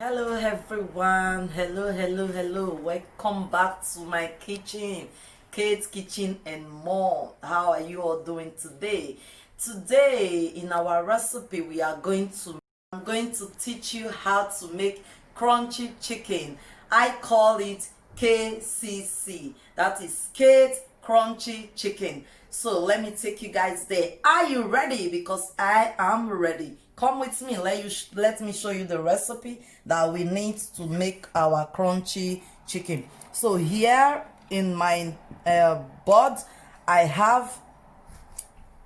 Hello everyone, hello, welcome back to my kitchen, Kate's Kitchen and More. How are you all doing today? Today in our recipe I'm going to teach you how to make crunchy chicken. I call it KCC, that is Kate's Crunchy Chicken. So let me take you guys there. Are you ready? Because I am ready. Come with me. Let me show you the recipe that we need to make our crunchy chicken. So here in my board, I have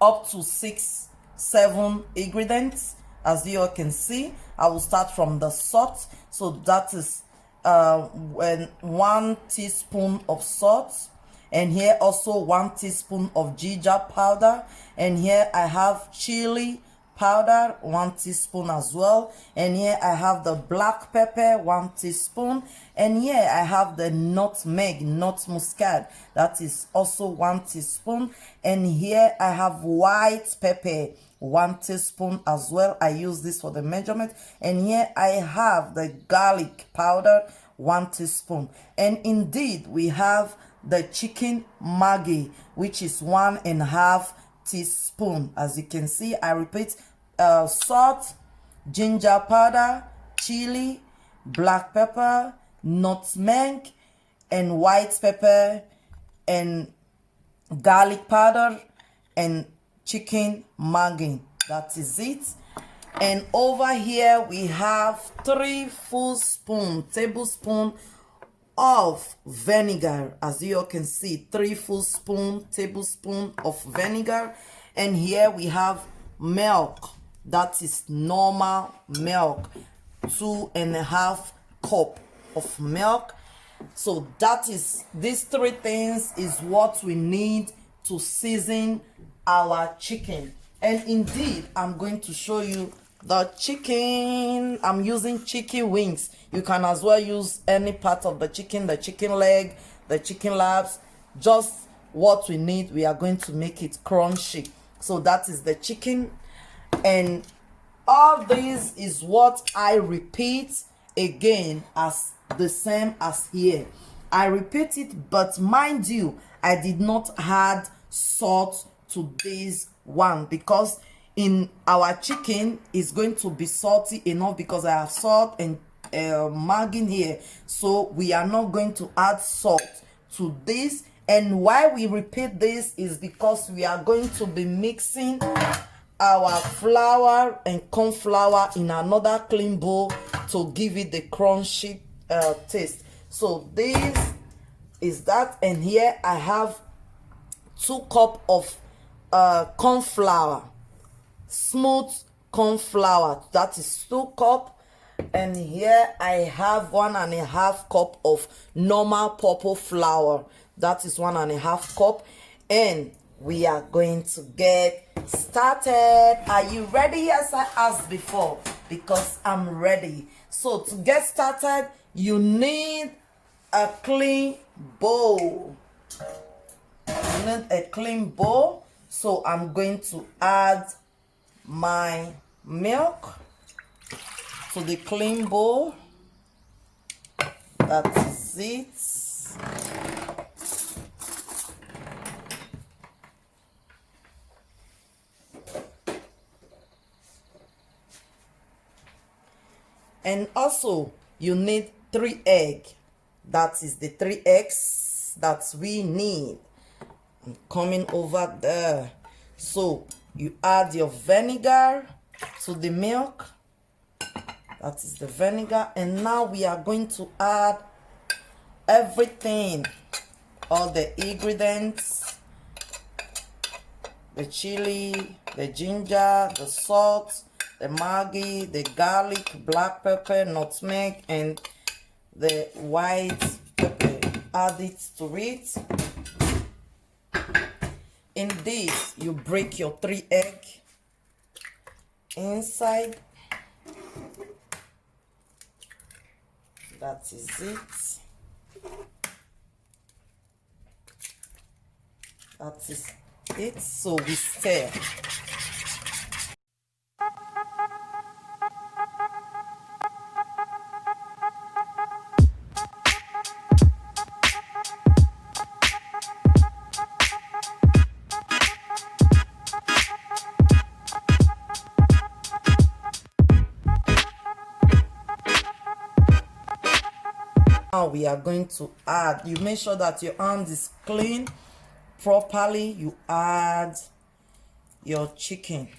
up to 6-7 ingredients. As you all can see, I will start from the salt. So that is 1 teaspoon of salt, and here also 1 teaspoon of ginger powder, and here I have chili powder 1 teaspoon as well, and here I have the black pepper 1 teaspoon, and here I have the nut muscade, that is also 1 teaspoon, and here I have white pepper 1 teaspoon as well. I use this for the measurement. And here I have the garlic powder 1 teaspoon, and indeed we have the chicken Maggi, which is 1.5 teaspoon. As you can see, I repeat, salt, ginger powder, chili, black pepper, nutmeg, and white pepper, and garlic powder, and chicken Maggi. That is it. And over here we have 3 tablespoon of vinegar. As you all can see, 3 tablespoon of vinegar. And here we have milk, that is normal milk, 2.5 cup of milk. So that is, these 3 things is what we need to season our chicken. And indeed, I'm going to show you the chicken. I'm using chicken wings. You can as well use any part of the chicken leg, the chicken laps, just what we need. We are going to make it crunchy. So that is the chicken. And all this is what I repeat again as the same as here. I repeat it, but mind you, I did not add salt to this one, because in our chicken is going to be salty enough, because I have salt and Maggi here. So we are not going to add salt to this. And why we repeat this is because we are going to be mixing our flour and corn flour in another clean bowl to give it the crunchy taste. So this is that. And here I have 2 cups of corn flour, smooth corn flour, that is 2 cups. And here I have 1.5 cup of normal purple flour, that is 1.5 cup. And we are going to get started. Are you ready? As I asked before, because I'm ready. So to get started, you need a clean bowl. You need a clean bowl. So I'm going to add my milk to the clean bowl. That is it. And also you need 3 eggs. That is the 3 eggs that we need. I'm coming over there. So you add your vinegar to the milk. That is the vinegar. And now we are going to add everything, all the ingredients, the chili, the ginger, the salt, the Maggi, the garlic, black pepper, nutmeg, and the white pepper. Add it to it. In this, you break your 3 eggs inside. That is it. That is it. So we stir. now we are going to add, you make sure that your hand is clean properly. You add your chicken.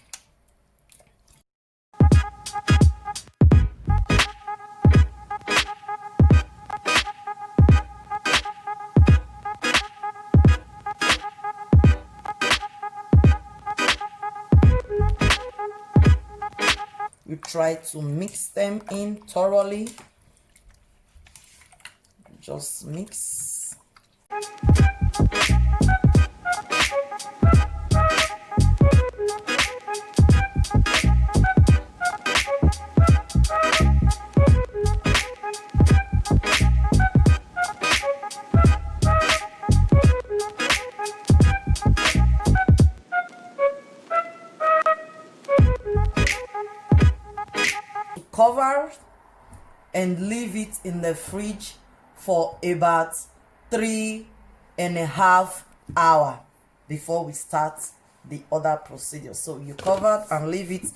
You try to mix them in thoroughly. Just mix. Cover and leave it in the fridge for about 3.5 hours before we start the other procedure. So you cover and leave it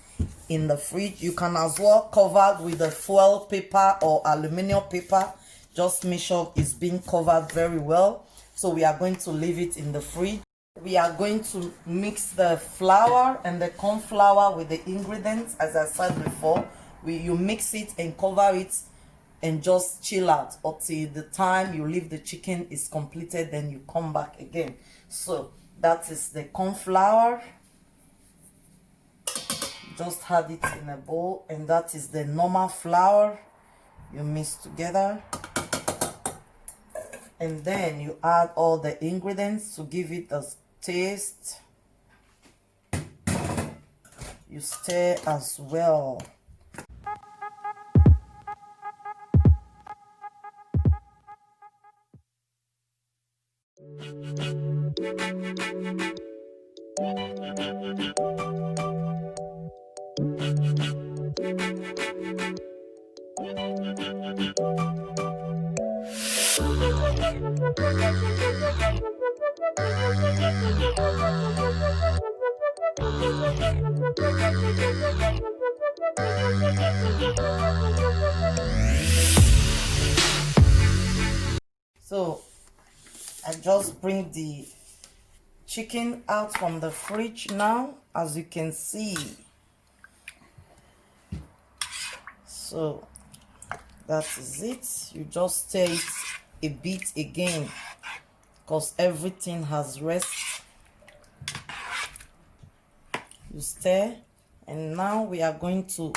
in the fridge. You can as well cover with a foil paper or aluminum paper. Just make sure it's being covered very well. So we are going to leave it in the fridge. We are going to mix the flour and the corn flour with the ingredients. As I said before, you mix it and cover it and just chill out until the time you leave the chicken is completed. Then you come back again. So that is the corn flour. Just add it in a bowl, and that is the normal flour. You mix together, and then you add all the ingredients to give it a taste. You stir as well. So I just bring the chicken out from the fridge now, as you can see. So that is it. You just stir it a bit again because everything has rest. You stir, and now we are going to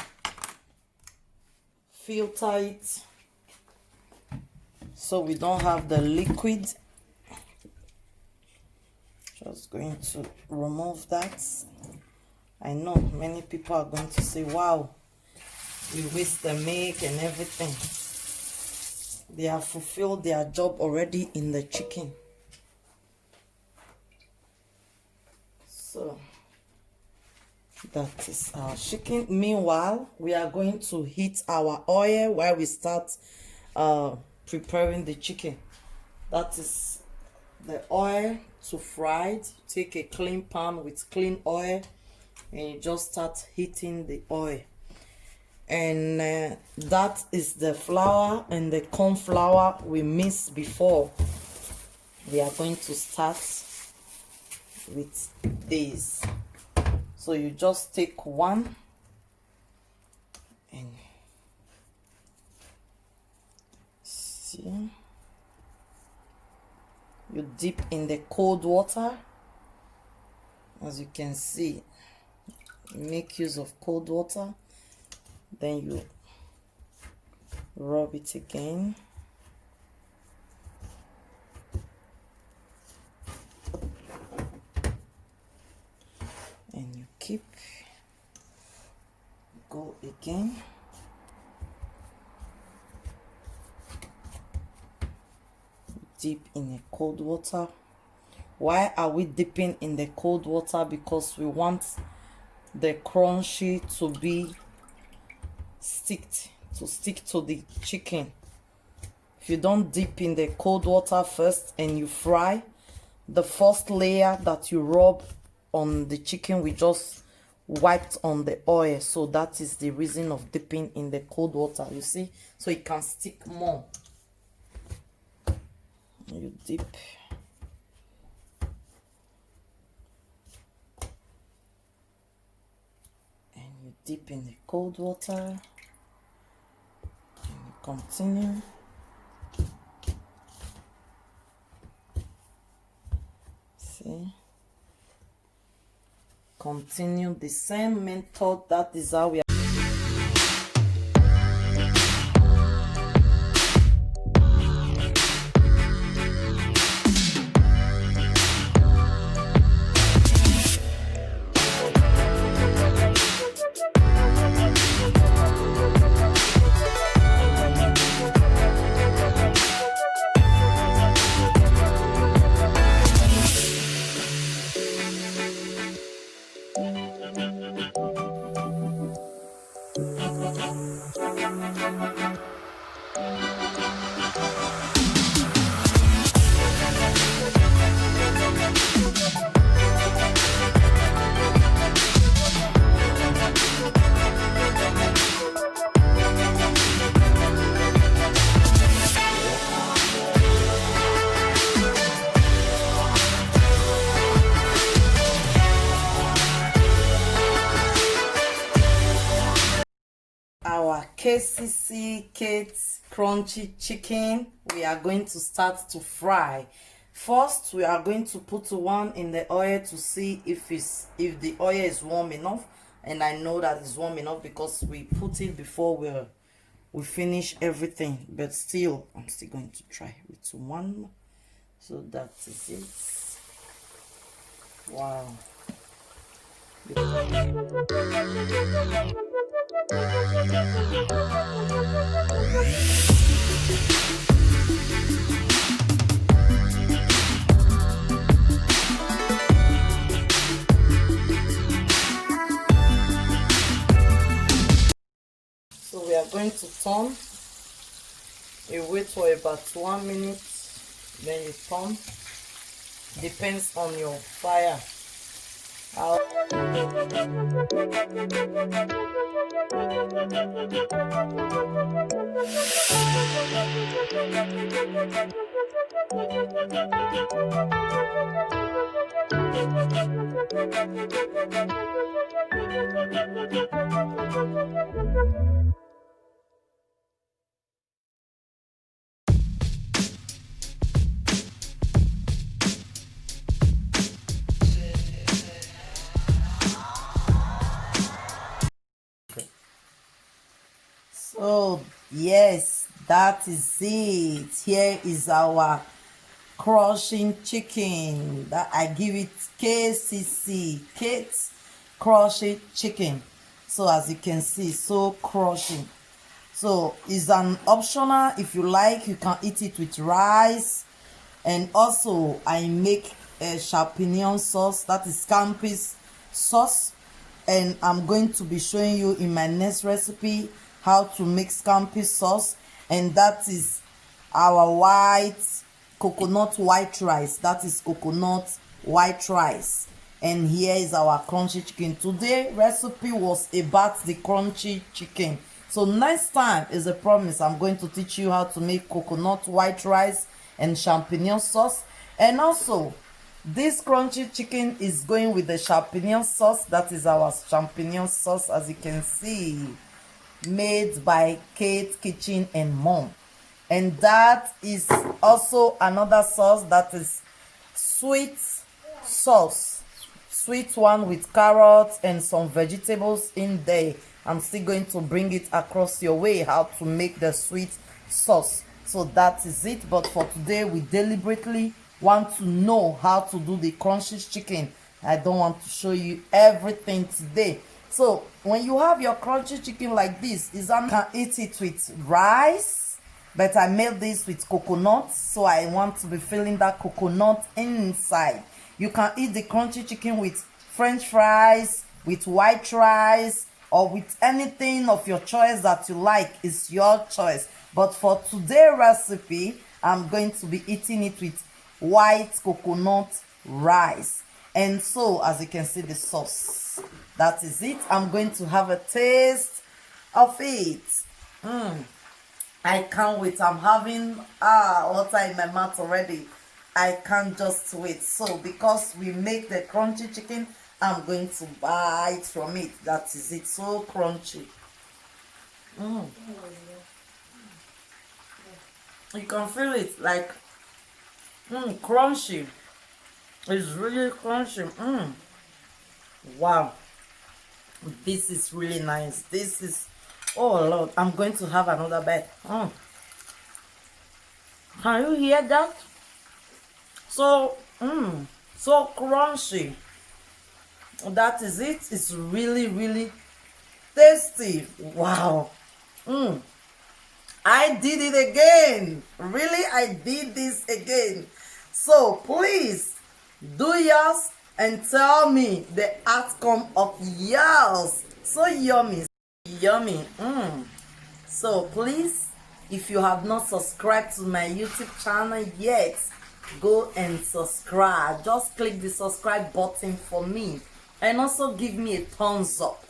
filter it so we don't have the liquid. Just going to remove that. I know many people are going to say, wow, we waste the milk and everything. They have fulfilled their job already in the chicken. So that is our chicken. Meanwhile, we are going to heat our oil while we start preparing the chicken. That is the oil to fry it. Take a clean pan with clean oil, and you just start heating the oil. And that is the flour and the corn flour we mixed before. We are going to start with this. So you just take one and see, you dip in the cold water. As you can see, make use of cold water. Then you rub it again. And you keep, go again. Dip in the cold water. Why are we dipping in the cold water? Because we want the crunchy to be stick to the chicken. If you don't dip in the cold water first and you fry, the first layer that you rub on the chicken we just wiped on the oil. So that is the reason of dipping in the cold water, you see, so it can stick more. You dip. And you dip in the cold water. And you continue. See? Continue the same method. That is how we are. Our KCC Kate's crunchy chicken, we are going to start to fry. First, we are going to put one in the oil to see if the oil is warm enough, and I know that it's warm enough because we put it before we finish everything. But still, I'm still going to try with one. So that is it. Wow. So we are going to turn. You wait for about 1 minute, then you turn. Depends on your fire. So yes, that is it. Here is our crushing chicken that I give it KCC, Kate's crushing chicken. So as you can see, so crushing. So it's an optional. If you like, you can eat it with rice. And also I make a champignon sauce, that is scampi's sauce, and I'm going to be showing you in my next recipe how to make scampi sauce. And that is our coconut white rice. That is coconut white rice. And here is our crunchy chicken. Today recipe was about the crunchy chicken. So next time is a promise, I'm going to teach you how to make coconut white rice and champignon sauce. And also this crunchy chicken is going with the champignon sauce. That is our champignon sauce, as you can see, made by Kate Kitchen and Mom. And that is also another sauce, that is sweet sauce, sweet one with carrots and some vegetables in there. I'm still going to bring it across your way how to make the sweet sauce. So that is it. But for today, we deliberately want to know how to do the crunchy chicken. I don't want to show you everything today. So when you have your crunchy chicken like this, you can eat it with rice, but I made this with coconut, so I want to be filling that coconut inside. You can eat the crunchy chicken with french fries, with white rice, or with anything of your choice that you like. It's your choice. But for today's recipe, I'm going to be eating it with white coconut rice. And so, as you can see, the sauce, that is it. I'm going to have a taste of it. I can't wait. I'm having water in my mouth already. I can't just wait. So because we make the crunchy chicken, I'm going to bite from it. That is it. So crunchy. You can feel it like crunchy. It's really crunchy. Wow. This is really nice. This is, oh Lord, I'm going to have another bite. Can you hear that? So, so crunchy. That is it. It's really, really tasty. Wow. I did it again. Really, I did this again. So please do yours and tell me the outcome of yours. So yummy, yummy. So please, if you have not subscribed to my YouTube channel yet, go and subscribe. Just click the subscribe button for me and also give me a thumbs up,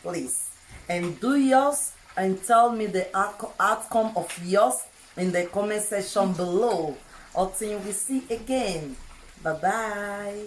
please. And do yours and tell me the outcome of yours in the comment section below. Until we see again. Bye bye.